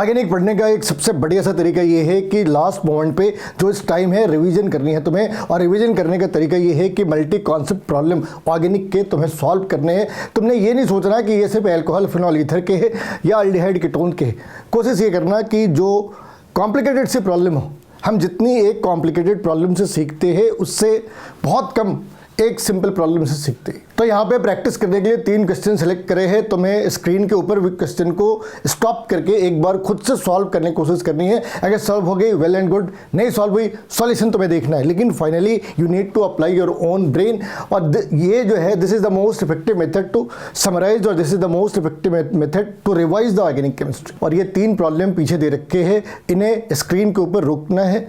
Organic पढ़ने का एक सबसे बढ़िया सा तरीका ये है कि लास्ट मोमेंट पे जो इस टाइम है रिवीजन करनी है तुम्हें, और रिवीजन करने का तरीका ये है कि मल्टी कॉन्सेप्ट प्रॉब्लम ऑर्गेनिक के तुम्हें सॉल्व करने हैं। तुमने ये नहीं सोचना कि ये सिर्फ अल्कोहल फिनॉल ईथर के है या अल्डिहाइड कीटोन के है। कोशिश ये करना कि जो कॉम्प्लिकेटेड सी प्रॉब्लम हो, हम जितनी एक कॉम्प्लिकेटेड प्रॉब्लम से सीखते हैं उससे बहुत कम एक सिंपल प्रॉब्लम से सीखते हैं। तो यहाँ पे प्रैक्टिस करने के लिए 3 क्वेश्चन सेलेक्ट करे हैं। तुम्हें स्क्रीन के ऊपर क्वेश्चन को स्टॉप करके एक बार खुद से सॉल्व करने की कोशिश करनी है। अगर सॉल्व हो गई वेल एंड गुड, नहीं सॉल्व हुई सॉल्यूशन तुम्हें देखना है, लेकिन finally you need to apply your own brain. और ये जो है this is the most effective method to summarize, और this is the most effective method to revise the organic chemistry. और ये 3 प्रॉब्लम पीछे दे रखे हैं, इन्हें स्क्रीन के ऊपर रोकना है,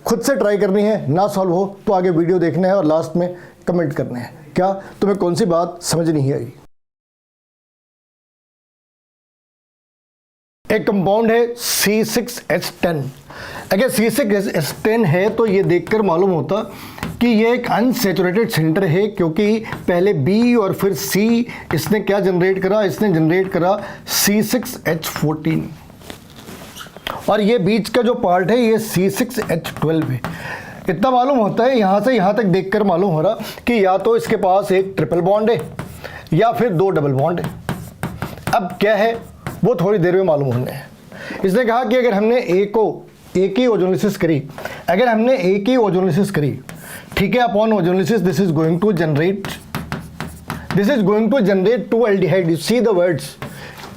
खुद से ट्राई करनी है। ना सॉल्व हो तो आगे वीडियो देखना है और लास्ट में कमेंट करने हैं क्या तुम्हें कौन सी बात समझ नहीं आई। एक कंपाउंड है C6H10। अगर C6H10 है तो ये देखकर मालूम होता कि ये एक अनसैचुरेटेड सेंटर है, क्योंकि पहले B और फिर C इसने क्या जनरेट करा, इसने जनरेट करा C6H14, और ये बीच का जो पार्ट है ये C6H12 है। इतना मालूम होता है, यहाँ से यहाँ तक देखकर मालूम हो रहा कि या तो इसके पास एक ट्रिपल बॉन्ड है या फिर 2 डबल बॉन्ड है। अब क्या है वो थोड़ी देर में मालूम होने है। इसने कहा कि अगर हमने एक ही ओजोलिसिस करी, अगर हमने एक ही ओजोलिसिस करी, ठीक है, upon ozonolysis this is going to generate 2 aldehyde. You see the words,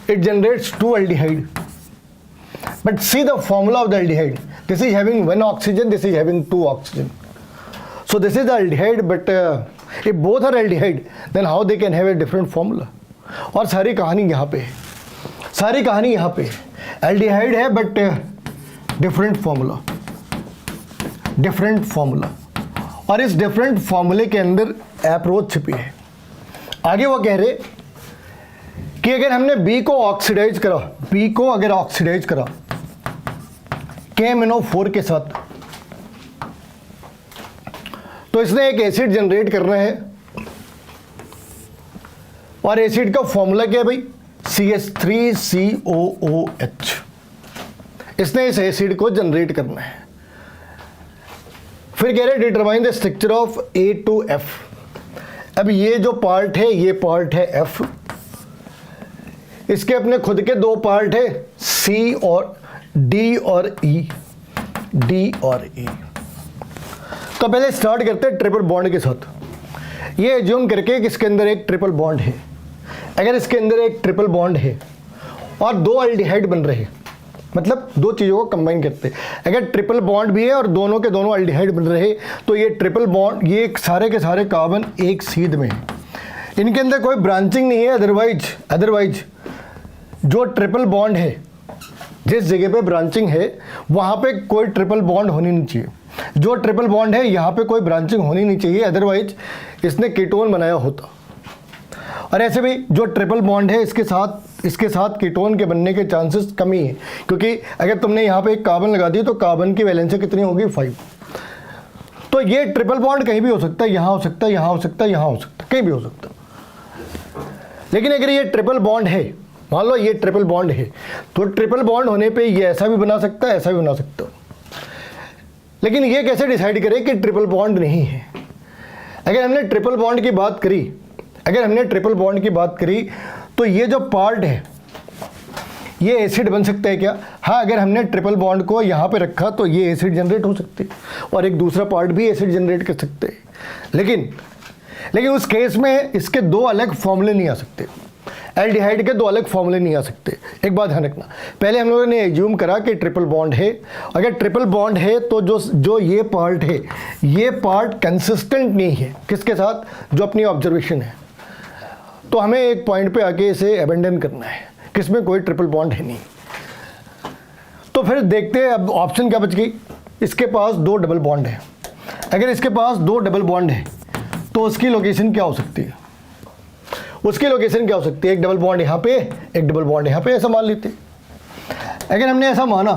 it generates 2 aldehyde. But see the formula of the aldehyde. This is having 1 oxygen, this is having 2 oxygen. So this is the aldehyde, but if both are aldehyde, then how they can have a different formula? और सारी कहानी यहाँ पे है, सारी कहानी यहाँ पे है। aldehyde है but different formula, different formula, और इस different formula के अंदर अप्रोच छिपी है। आगे वो कह रहे कि अगर हमने B को ऑक्सीडाइज करा, B को अगर ऑक्सीडाइज करा KMnO4 के साथ, तो इसने एक एसिड जनरेट करना है, और एसिड का फॉर्मूला क्या है भाई, CH3COOH। इसने इस एसिड को जनरेट करना है। फिर कह रहे determine the structure of A to F। अब ये जो पार्ट है ये पार्ट है F, इसके अपने खुद के 2 पार्ट है C और D और E, D और E। तो पहले स्टार्ट करते हैं ट्रिपल बॉन्ड के साथ। ये एज्यूम करके कि इसके अंदर एक ट्रिपल बॉन्ड है। अगर इसके अंदर एक ट्रिपल बॉन्ड है और 2 अल्डिहाइड बन रहे हैं, मतलब 2 चीज़ों को कंबाइन करते हैं, अगर ट्रिपल बॉन्ड भी है और दोनों के दोनों अल्डिहाइड बन रहे हैं, तो ये ट्रिपल बॉन्ड, ये सारे के सारे कार्बन एक सीध में है, इनके अंदर कोई ब्रांचिंग नहीं है। अदरवाइज जो ट्रिपल बॉन्ड है, जिस जगह पे ब्रांचिंग है वहाँ पे कोई ट्रिपल बॉन्ड होनी नहीं चाहिए। जो ट्रिपल बॉन्ड है यहाँ पे कोई ब्रांचिंग होनी नहीं चाहिए, अदरवाइज इसने कीटोन बनाया होता। और ऐसे भी जो ट्रिपल बॉन्ड है इसके साथ कीटोन के बनने के चांसेस कम ही है, क्योंकि अगर तुमने यहाँ पे एक कार्बन लगा दी तो कार्बन की वैलेंसी कितनी होगी, 5। तो ये ट्रिपल बॉन्ड कहीं भी हो सकता है, यहाँ हो सकता है, यहाँ हो सकता है, यहाँ हो सकता है, कहीं भी हो सकता है। लेकिन अगर ये ट्रिपल बॉन्ड है, मान लो ये ट्रिपल बॉन्ड है, तो ट्रिपल बॉन्ड होने पे ये ऐसा भी बना सकता है, ऐसा भी बना सकता है। लेकिन ये कैसे डिसाइड करें कि ट्रिपल बॉन्ड नहीं है? अगर हमने ट्रिपल बॉन्ड की बात करी, तो ये जो पार्ट है ये एसिड बन सकता है क्या? हाँ, अगर हमने ट्रिपल बॉन्ड को यहाँ पे रखा तो ये एसिड जनरेट हो सकते हैं, और एक दूसरा पार्ट भी एसिड जनरेट कर सकते हैं। लेकिन उस केस में इसके 2 अलग फॉर्मूले नहीं आ सकते, एल्डिहाइड के 2 अलग फॉर्मूले नहीं आ सकते। एक बात ध्यान रखना, पहले हम लोगों ने एज्यूम करा कि ट्रिपल बॉन्ड है। अगर ट्रिपल बॉन्ड है तो जो ये पार्ट है, ये पार्ट कंसिस्टेंट नहीं है किसके साथ, जो अपनी ऑब्जर्वेशन है। तो हमें एक पॉइंट पे आके इसे अबेंडन करना है, किसमें कोई ट्रिपल बॉन्ड है नहीं। तो फिर देखते हैं अब ऑप्शन क्या बच गई। इसके पास 2 डबल बॉन्ड है। अगर इसके पास 2 डबल बॉन्ड है तो उसकी लोकेशन क्या हो सकती है? एक डबल बॉन्ड यहाँ पे, एक डबल बॉन्ड यहाँ पे, ऐसा मान लेते। अगर हमने ऐसा माना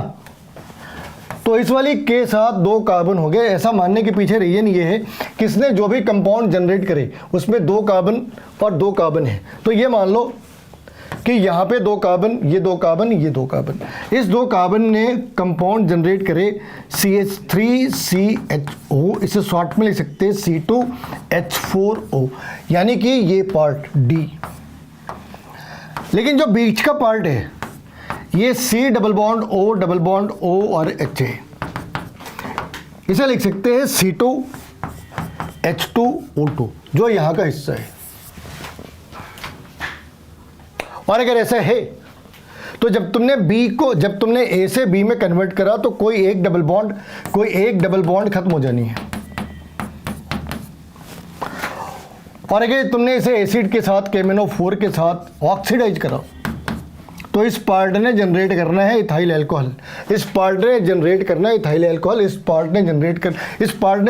तो इस वाली के साथ 2 कार्बन हो गए। ऐसा मानने के पीछे रीजन ये है कि इसने जो भी कंपाउंड जनरेट करे उसमें 2 कार्बन और 2 कार्बन है। तो ये मान लो कि यहाँ पे 2 कार्बन, ये 2 कार्बन, ये 2 कार्बन, इस 2 कार्बन ने कंपाउंड जनरेट करे CH3CHO, इसे शॉर्ट में लिख सकते हैं C2H4O, यानी कि ये पार्ट D। लेकिन जो बीच का पार्ट है ये C डबल बॉन्ड O और H है, इसे लिख सकते हैं C2H2O2, जो यहाँ का हिस्सा है। और अगर ऐसा है तो जब तुमने A से B में कन्वर्ट करा तो कोई एक डबल बॉन्ड खत्म हो जानी है। और अगर तुमने इसे एसिड के साथ KMnO4 के साथ ऑक्सीडाइज करा तो इस पार्ट ने जनरेट करना है इथाइल अल्कोहल, इस पार्ट ने जनरेट करना है इथाइल अल्कोहल, इस पार्ट ने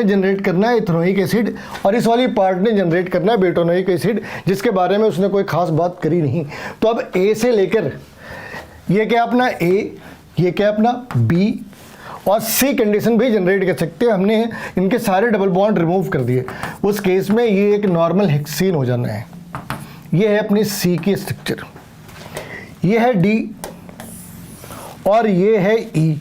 जनरेट करना है इथेनोइक एसिड, और इस वाली पार्ट ने जनरेट करना है बेटानोइक एसिड, जिसके बारे में उसने कोई खास बात करी नहीं। तो अब ए से लेकर ये क्या अपना ए, ये क्या अपना बी और सी कंडीशन भी जनरेट कर सकते हैं। हमने इनके सारे डबल बॉन्ड रिमूव कर दिए, उस केस में ये एक नॉर्मल हेक्सीन हो जाना है। ये है अपनी सी की स्ट्रक्चर, ये है डी और ये है ई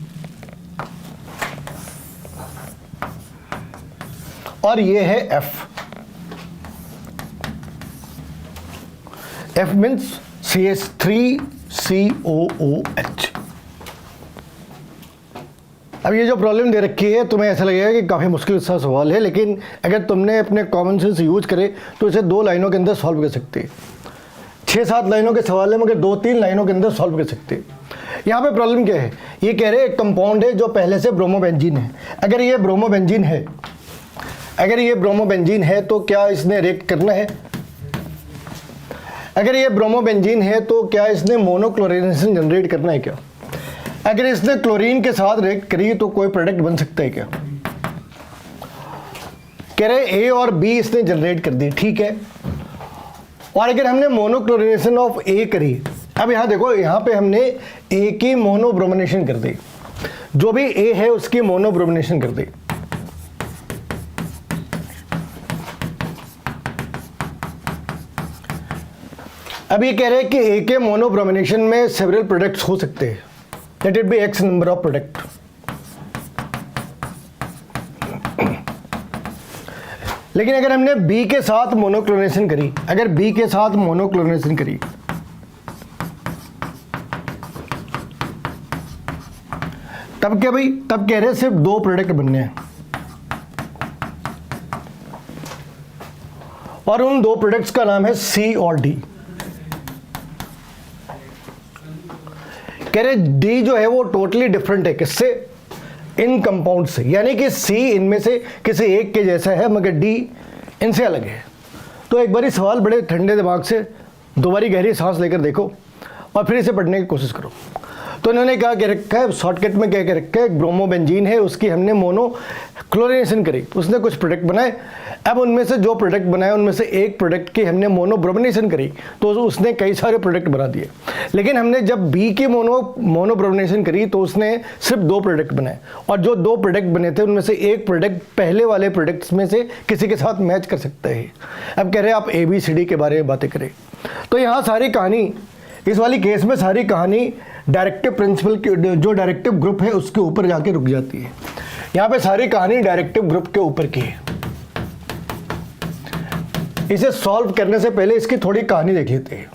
और ये है एफ। F means CH3COOH। अब ये जो प्रॉब्लम दे रखी है तुम्हें ऐसा लगेगा कि काफ़ी मुश्किल सा सवाल है, लेकिन अगर तुमने अपने कॉमन सेंस यूज करे तो इसे 2 लाइनों के अंदर सॉल्व कर सकते हैं। 6-7 लाइनों के सवाल है मगर 2-3 लाइनों के अंदर सॉल्व कर सकते हैं। यहाँ पे प्रॉब्लम क्या है, ये कह रहे हैं एक कंपाउंड है जो पहले से ब्रोमोबेंजीन है। अगर ये ब्रोमोबेंजीन है तो क्या इसने रिएक्ट करना है? अगर ये ब्रोमोबेंजीन है तो क्या इसने मोनोक्लोरिनेशन जनरेट करना है क्या? अगर इसने क्लोरीन के साथ रिएक्ट करी तो कोई प्रोडक्ट बन सकता है क्या? कह रहे ए और बी इसने जनरेट कर दी, ठीक है। और अगर हमने मोनोक्लोरिनेशन ऑफ ए करी, अब यहाँ देखो, यहाँ पे हमने ए की मोनोब्रोमिनेशन कर दी, जो भी ए है उसकी मोनोब्रोमिनेशन कर दी। अब ये कह रहे हैं कि ए के मोनोब्रोमिनेशन में सेवरल प्रोडक्ट्स हो सकते हैं, that it be x number of product. लेकिन अगर हमने बी के साथ मोनोक्लोरिनेशन करी, तब क्या भाई, तब कह रहे हैं सिर्फ 2 प्रोडक्ट बनने हैं और उन 2 प्रोडक्ट्स का नाम है सी और डी। कह रहे डी जो है वो टोटली डिफरेंट है, किससे? इन कंपाउंड से, यानी कि सी इनमें से किसी एक के जैसा है मगर डी इनसे अलग है। तो एक बारी सवाल बड़े ठंडे दिमाग से 2 बारी गहरी सांस लेकर देखो और फिर इसे पढ़ने की कोशिश करो। तो इन्होंने क्या कह रखा है, शॉर्टकट में क्या कह रखा है, ब्रोमोबेंजीन है, उसकी हमने मोनोक्लोरिनेशन करी, उसने कुछ प्रोडक्ट बनाए। अब उनमें से जो प्रोडक्ट बनाए उनमें से एक प्रोडक्ट की हमने मोनोब्रोमिनेशन करी तो उसने कई सारे प्रोडक्ट बना दिए। लेकिन हमने जब बी की मोनोब्रोमिनेशन करी तो उसने सिर्फ 2 प्रोडक्ट बनाए, और जो 2 प्रोडक्ट बने थे उनमें से एक प्रोडक्ट पहले वाले प्रोडक्ट्स में से किसी के साथ मैच कर सकता है। अब कह रहे हैं आप ABCD के बारे में बातें करें, तो यहाँ सारी कहानी, इस वाली केस में सारी कहानी डायरेक्टिव प्रिंसिपल की, जो डायरेक्टिव ग्रुप है उसके ऊपर जाके रुक जाती है। यहाँ पे सारी कहानी डायरेक्टिव ग्रुप के ऊपर की है। इसे सॉल्व करने से पहले इसकी थोड़ी कहानी देख लेते हैं।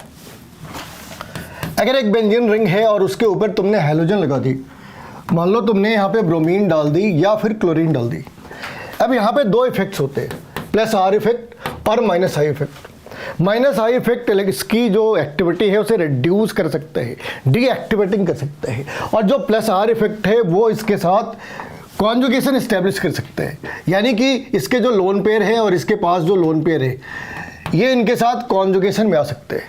अगर एक बेंजीन रिंग है और उसके ऊपर तुमने हैलोजन लगा दी, मान लो तुमने यहाँ पे ब्रोमीन डाल दी या फिर क्लोरीन डाल दी। अब यहाँ पे 2 इफेक्ट्स होते हैं, +R इफेक्ट और -I इफेक्ट। -I इफेक्ट इसकी जो एक्टिविटी है उसे रिड्यूस कर सकते हैं, डीएक्टिवेटिंग कर सकते हैं, और जो +R इफेक्ट है वो इसके साथ कॉन्जुगेशन इस्टेब्लिश कर सकते हैं, यानी कि इसके जो लोन पेयर है और इसके पास जो लोन पेयर है ये इनके साथ कॉन्जुगेशन में आ सकते हैं।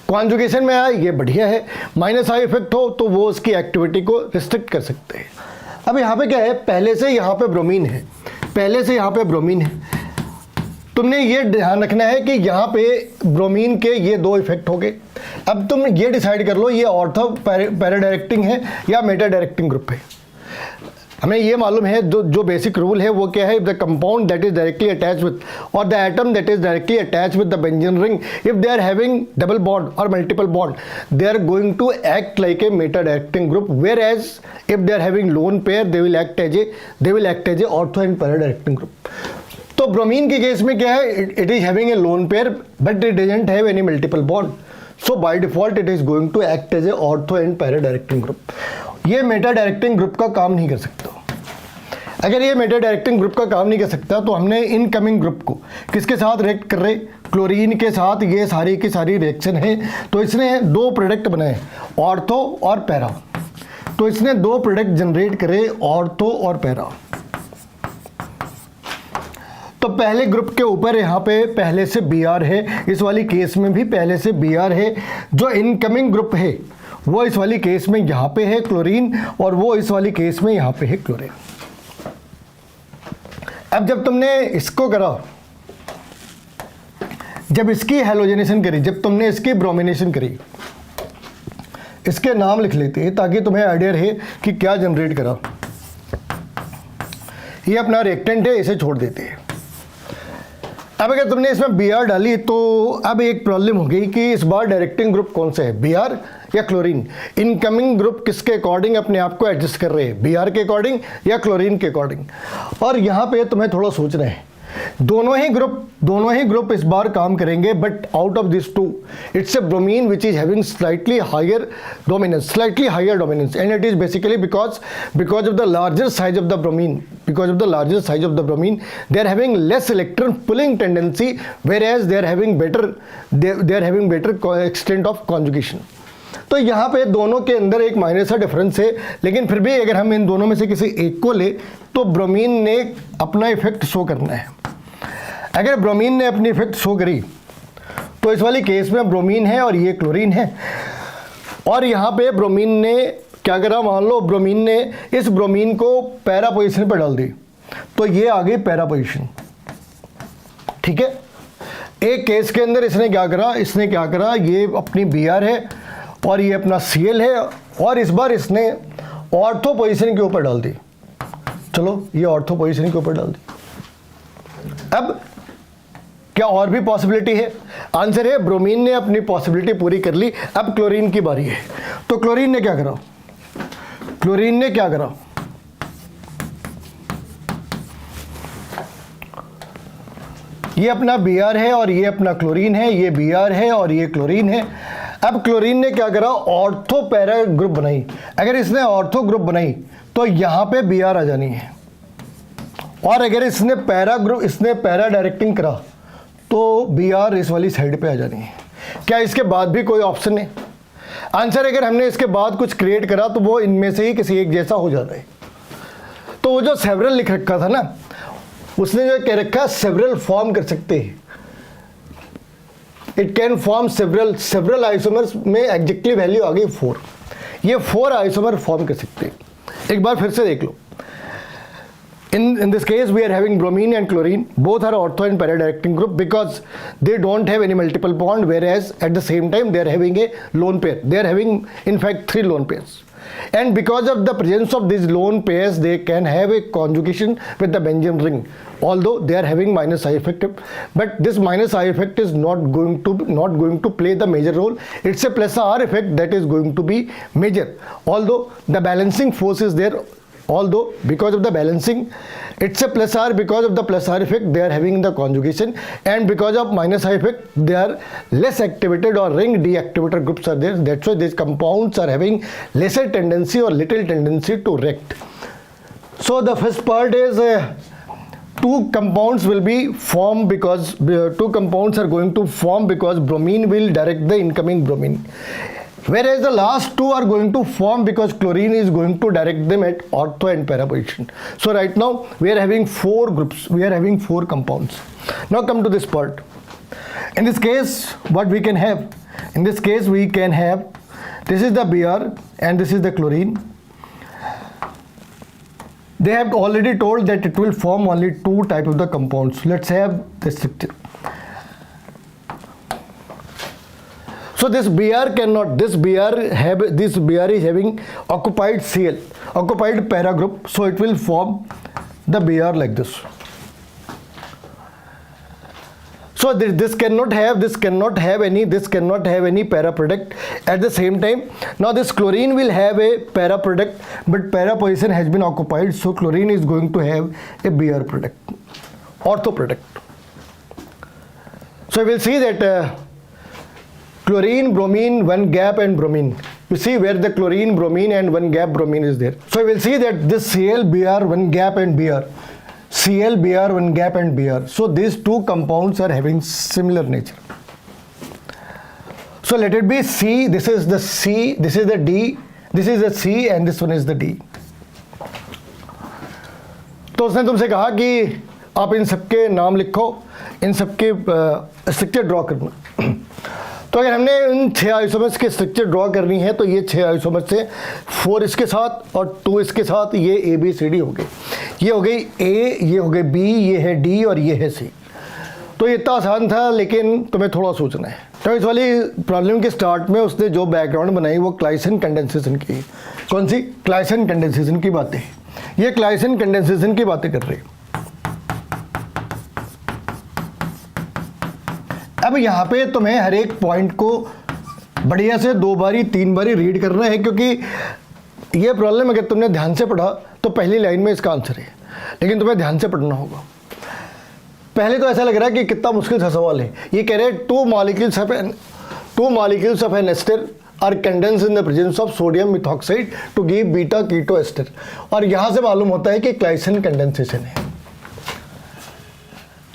कॉन्जुगेशन में आए ये बढ़िया है, -I इफेक्ट हो तो वो उसकी एक्टिविटी को रिस्ट्रिक्ट कर सकते हैं। अब यहाँ पे क्या है, पहले से यहाँ पे ब्रोमीन है, तुमने ये ध्यान रखना है कि यहाँ पे ब्रोमीन के ये 2 इफेक्ट हो गए। अब तुम ये डिसाइड कर लो ये ऑर्थो पैरा डायरेक्टिंग है या मेटा डायरेक्टिंग ग्रुप है। हमें ये मालूम है जो बेसिक रूल है वो क्या है, the compound that is directly attach with or the atom that is directly attach with the benzene ring, if they are having double bond or multiple bond, they are going to act like a meta directing group, whereas if they are having lone pair they will act as a ortho and para directing group. तो bromine के case में क्या है, it is having A loan pair but it doesn't have any multiple bond, so by default it is going to act as a ortho and para directing group. ये meta directing group का काम नहीं कर सकता। अगर ये meta directing group का काम नहीं कर सकता तो हमने इनकमिंग ग्रुप को किसके साथ रिएक्ट कर रहे, क्लोरीन के साथ, ये सारी की सारी रिएक्शन है। तो इसने दो प्रोडक्ट बनाए, ऑर्थो और पैरा। तो इसने दो प्रोडक्ट जनरेट करे, ऑर्थो और पैरा। तो पहले ग्रुप के ऊपर यहाँ पे पहले से Br है, इस वाली केस में भी पहले से Br है। जो इनकमिंग ग्रुप है वो इस वाली केस में यहाँ पे है क्लोरीन, और वो इस वाली केस में यहाँ पे है क्लोरीन। अब जब तुमने इसको करा, जब इसकी हेलोजनेशन करी, जब तुमने इसकी ब्रोमिनेशन करी, इसके नाम लिख लेते हैं ताकि तुम्हें आइडिया रहे कि क्या जनरेट करा। ये अपना रिएक्टेंट है, इसे छोड़ देते हैं। अब अगर तुमने इसमें Br डाली तो अब एक प्रॉब्लम हो गई कि इस बार डायरेक्टिंग ग्रुप कौन सा है, Br या क्लोरीन। इनकमिंग ग्रुप किसके अकॉर्डिंग अपने आप को एडजस्ट कर रहे हैं, Br के अकॉर्डिंग या क्लोरीन के अकॉर्डिंग। और यहाँ पे तुम्हें थोड़ा सोचना है, दोनों ही ग्रुप इस बार काम करेंगे, but out of this two it's a bromine which is having slightly higher dominance, and it is basically because of the larger size of the bromine, they are having less electron pulling tendency, whereas they are having better extent of conjugation। तो यहाँ पे दोनों के अंदर एक minor सा difference है, लेकिन फिर भी अगर हम इन दोनों में से किसी एक को ले तो ब्रोमीन ने अपना इफेक्ट शो करना है। अगर ब्रोमीन ने अपनी इफेक्ट शो करी तो इस वाली केस में ब्रोमीन है और ये क्लोरीन है, और यहाँ पे ब्रोमीन ने क्या करा, मान लो ब्रोमीन ने इस ब्रोमीन को पैरा पोजीशन पर डाल दी, तो ये आ गई पैरा पोजीशन। ठीक है, एक केस के अंदर इसने क्या करा, ये अपनी Br है और ये अपना Cl है, और इस बार इसने ऑर्थो पोजीशन के ऊपर डाल दी। चलो ये ऑर्थो पोजीशन के ऊपर डाल दी। अब क्या और भी पॉसिबिलिटी है? आंसर है ब्रोमीन ने अपनी पॉसिबिलिटी पूरी कर ली, अब क्लोरीन की बारी है। तो क्लोरीन ने क्या करा, ये अपना Br है और ये अपना क्लोरीन है, ये Br है और ये क्लोरीन है। अब क्लोरीन ने क्या करा, ऑर्थो पैरा ग्रुप बनाई। अगर इसने ऑर्थो ग्रुप बनाई तो यहाँ पे Br आ जानी है, और अगर इसने पैरा डायरेक्टिंग करा तो Br इस वाली साइड पे आ जानी है। क्या इसके बाद भी कोई ऑप्शन है? आंसर, अगर हमने इसके बाद कुछ क्रिएट करा तो वो इनमें से ही किसी एक जैसा हो जाता है। तो वो जो सेवरल लिख रखा था ना, उसने जो कह रखा सेवरल फॉर्म कर सकते हैं, it can form several isomers में एग्जैक्टली वैल्यू आ गई 4। ये 4 आइसोमर फॉर्म कर सकते हैं। एक बार फिर से देख लो, in this case we are having bromine and chlorine, both are ortho and para directing group because they don't have any multiple bond, whereas at the same time they are having a lone pair. They are having in fact 3 lone pairs, and because of the presence of these lone pairs they can have a conjugation with the benzene ring, although they are having minus I effect, but this minus I effect is not going to play the major role. It's a plus R effect that is going to be major, although the balancing force is there. Although because of the balancing it's a plus R, because of the plus R effect they are having the conjugation, and because of minus I effect they are less activated or ring deactivator groups are there. That's why these compounds are having lesser tendency or little tendency to react. So the first part is two compounds will be formed because two compounds are going to form because bromine will direct the incoming bromine, whereas the last two are going to form because chlorine is going to direct them at ortho and para position. So right now we are having 4 groups, we are having 4 compounds. Now come to this part. In this case what we can have, in this case we can have, this is the Br and this is the chlorine. They have already told that it will form only 2 types of the compounds. Let's have the structure. So So this Br cannot, this Br is having occupied Cl, occupied para group, so it will form the Br like this. So this cannot have any para product at the same time. Now this chlorine will have a para product, but para position has been occupied, so chlorine is going to have a Br product, ortho product. So we will see that chlorine, bromine, one gap and bromine. You see where the chlorine, bromine and one gap bromine is there. So we will see that this Cl, Br, one gap and Br. Cl, Br, one gap and Br. So these two compounds are having similar nature. So let it be C, this is the C, this is the D, this is the C and this one is the D. तो उसने तुमसे कहा कि आप इन सबके नाम लिखो, इन सबके स्ट्रक्चर ड्रॉ करना। तो अगर हमने इन 6 आइसोमर्स के स्ट्रक्चर ड्रॉ करनी है तो ये 6 आइसोमर्स से 4 इसके साथ और 2 इसके साथ, ये ए बी सी डी हो गई। ये हो गई ए, ये हो गई बी, ये है डी और ये है सी। तो ये इतना आसान था, लेकिन तुम्हें थोड़ा सोचना है। तो इस वाली प्रॉब्लम के स्टार्ट में उसने जो बैकग्राउंड बनाई वो क्लाइसन कंडेंसेशन की। कौन सी? क्लाइसन कंडेंसेशन की बातें। ये क्लाइसन कंडेंसेशन की बातें कर रही। अब यहाँ पे तुम्हें हर एक पॉइंट को बढ़िया से 2 बारी 3 बारी रीड करना है, क्योंकि ये प्रॉब्लम अगर तुमने ध्यान से पढ़ा तो पहली लाइन में इसका आंसर है, लेकिन तुम्हें ध्यान से पढ़ना होगा। पहले तो ऐसा लग रहा है कि कितना मुश्किल सा सवाल है। ये कह रहे हैं 2 molecules of an ester are condensed in the presence of sodium methoxide to give beta keto ester, और यहाँ से मालूम होता है कि क्लाइसन कंडेंसेशन है।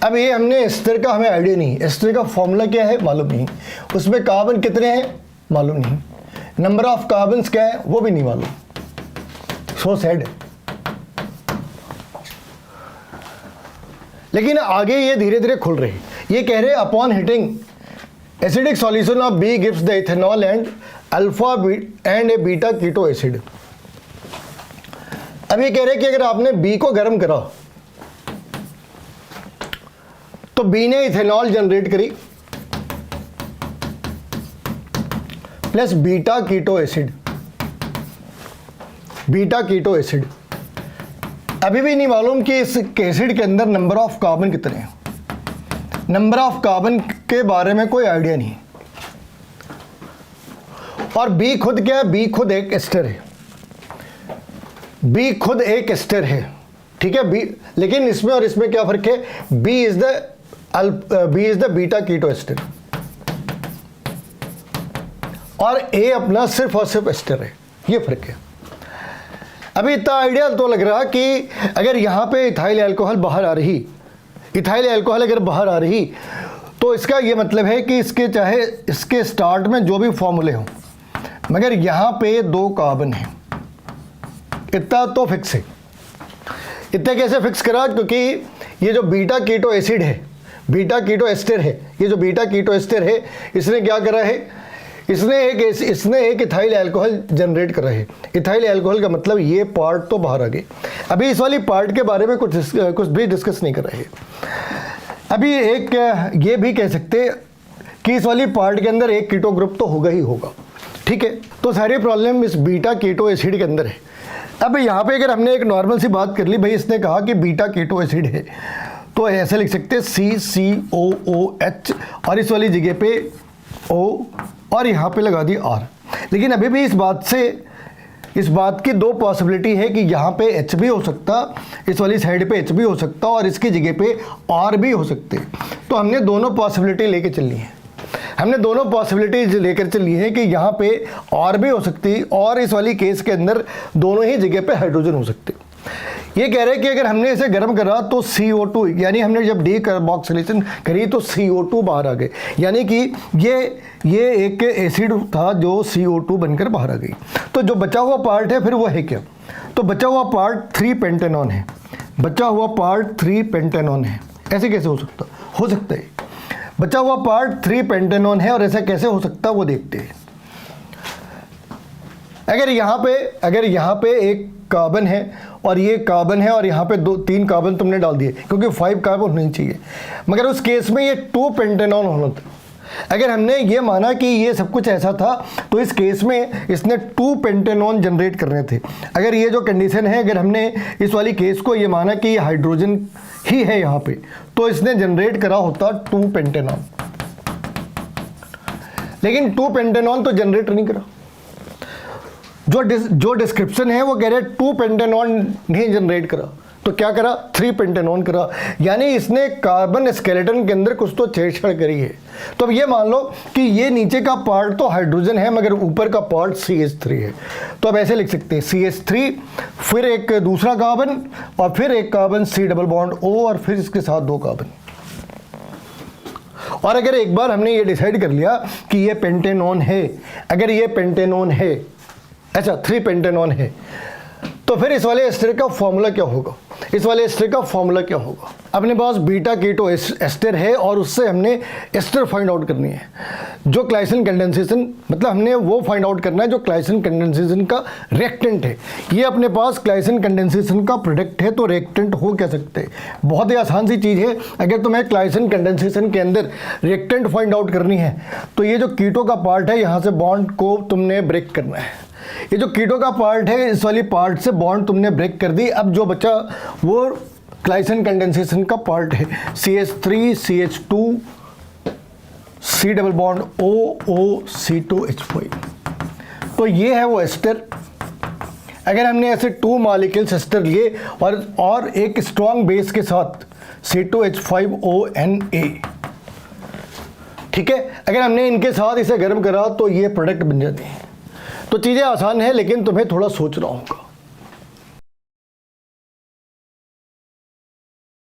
अब ये हमने एस्टर का हमें आइडिया नहीं, एस्टर का फॉर्मूला क्या है मालूम नहीं, उसमें कार्बन कितने हैं मालूम नहीं, नंबर ऑफ कार्बन्स क्या है वो भी नहीं मालूम। So sad. लेकिन आगे ये धीरे धीरे खुल रहे। ये कह रहे upon heating acidic solution of B gives the ethanol and alpha and a beta keto acid. अब ये कह रहे कि अगर आपने बी को गर्म करा तो बी ने इथेनॉल जनरेट करी plus beta keto acid. Beta keto acid अभी भी नहीं मालूम कि इस एसिड के अंदर नंबर ऑफ कार्बन कितने हैं। नंबर ऑफ कार्बन के बारे में कोई आइडिया नहीं। और बी खुद क्या है? बी खुद एक एस्टर है। बी खुद एक एस्टर है, ठीक है। बी, लेकिन इसमें और इसमें क्या फर्क है? B is the beta keto ester और ए अपना सिर्फ और सिर्फ एस्टर है। ये फर्क है। अभी इतना आइडिया तो लग रहा कि अगर यहाँ पे इथाइल अल्कोहल बाहर आ रही, इथाइल अल्कोहल अगर बाहर आ रही तो इसका ये मतलब है कि इसके चाहे इसके स्टार्ट में जो भी फॉर्मूले हों, मगर यहाँ पे 2 कार्बन है। इतना तो फिक्स है। इतना कैसे फिक्स करा? क्योंकि ये जो बीटा कीटो एसिड है, बीटा कीटो एस्टर है, ये जो बीटा कीटो एस्टर है, इसने क्या करा है? इसने एक इथाइल अल्कोहल जनरेट करा है। इथाइल अल्कोहल का मतलब ये पार्ट तो बाहर आ गए। अभी इस वाली पार्ट के बारे में कुछ भी डिस्कस नहीं कर रहे हैं। अभी एक ये भी कह सकते कि इस वाली पार्ट के अंदर एक कीटो ग्रुप तो होगा ही होगा, ठीक है। तो सारी प्रॉब्लम इस बीटा कीटो एसिड के अंदर है। अब यहाँ पे अगर हमने एक नॉर्मल सी बात कर ली, भाई इसने कहा कि बीटा कीटो एसिड है, तो ऐसे लिख सकते हैं CCOOH और इस वाली जगह पे O और यहाँ पे लगा दी R। लेकिन अभी भी इस बात की 2 पॉसिबिलिटी है कि यहाँ पे H भी हो सकता, इस वाली साइड पे H भी हो सकता और इसकी जगह पे R भी हो सकते। तो हमने दोनों पॉसिबिलिटी लेके चलनी है। हमने दोनों पॉसिबिलिटीज लेकर चली है कि यहाँ पे R भी हो सकती और इस वाली केस के अंदर दोनों ही जगह पे हाइड्रोजन हो सकते। ये कह रहे हैं कि अगर हमने इसे गर्म करा तो CO2, यानी हमने जब डी कार्बोक्सिलेशन करी तो CO2 बाहर आ गए, यानी कि ये एक एसिड था जो CO2 बनकर बाहर आ गई। तो जो बचा हुआ पार्ट है फिर वो है क्या? तो बचा हुआ पार्ट 3 पेंटेनॉन है। बचा हुआ पार्ट 3 पेंटेनॉन है। ऐसे कैसे हो सकता? हो सकता है। बचा हुआ पार्ट 3 पेंटेनॉन है और ऐसा कैसे हो सकता वो देखते हैं। अगर यहाँ पे एक कार्बन है और ये कार्बन है और यहाँ पे 2-3 कार्बन तुमने डाल दिए, क्योंकि 5 कार्बन होने चाहिए, मगर उस केस में ये 2 पेंटेनॉन होना था। अगर हमने ये माना कि ये सब कुछ ऐसा था तो इस केस में इसने 2 पेंटेनॉन जनरेट करने थे। अगर ये जो कंडीशन है, अगर हमने इस वाली केस को ये माना कि ये हाइड्रोजन ही है यहाँ पे, तो इसने जनरेट करा होता 2 पेंटेनॉन, लेकिन 2 पेंटेनॉन तो जनरेट नहीं करा। जो डिस्क्रिप्शन है वो कह रहे 2 पेंटेनॉन नहीं जनरेट करा, तो क्या करा, 3 पेंटेनॉन करा, यानी इसने कार्बन स्केलेटन के अंदर कुछ तो छेड़छाड़ करी है। तो अब ये मान लो कि ये नीचे का पार्ट तो हाइड्रोजन है मगर ऊपर का पार्ट CH3 है। तो अब ऐसे लिख सकते हैं CH3, फिर एक दूसरा कार्बन और फिर एक carbon C double bond O और फिर इसके साथ 2 कार्बन। और अगर एक बार हमने ये डिसाइड कर लिया कि ये पेंटेनॉन है, अगर ये पेंटेनॉन है, अच्छा 3 पेंटेनॉन है, तो फिर इस वाले एस्टर का फॉर्मूला क्या होगा, इस वाले एस्टर का फॉर्मूला क्या होगा। अपने पास बीटा कीटो एस्टर है और उससे हमने एस्टर फाइंड आउट करनी है, जो क्लाइसिन कंडेंसेशन, मतलब हमने वो फाइंड आउट करना है जो क्लाइसिन कंडेंसेशन का रिएक्टेंट है। ये अपने पास क्लाइसिन कंडेंसेशन का प्रोडक्ट है, तो रिएक्टेंट हो क्या सकते हैं, बहुत ही आसान सी चीज़ है। अगर तुम्हें क्लाइसिन कंडेंसेशन के अंदर रिएक्टेंट फाइंड आउट करनी है तो ये जो कीटो का पार्ट है यहाँ से बॉन्ड को तुमने ब्रेक करना है। ये जो कीटो का पार्ट है, इस वाली पार्ट से बॉन्ड तुमने ब्रेक कर दी। अब जो बचा वो क्लाइसिन कंडेंसेशन का पार्ट है, CH3 CH2 C double bond O C2H5। तो ये है वो एस्टर। अगर हमने ऐसे 2 मॉलिक्यूल्स एस्टर लिए और एक स्ट्रॉन्ग बेस के साथ C2H5ONA, ठीक है, अगर हमने इनके साथ इसे गर्म करा तो ये प्रोडक्ट बन जाते हैं। तो चीज़ें आसान है लेकिन तुम्हें थोड़ा सोचना होगा।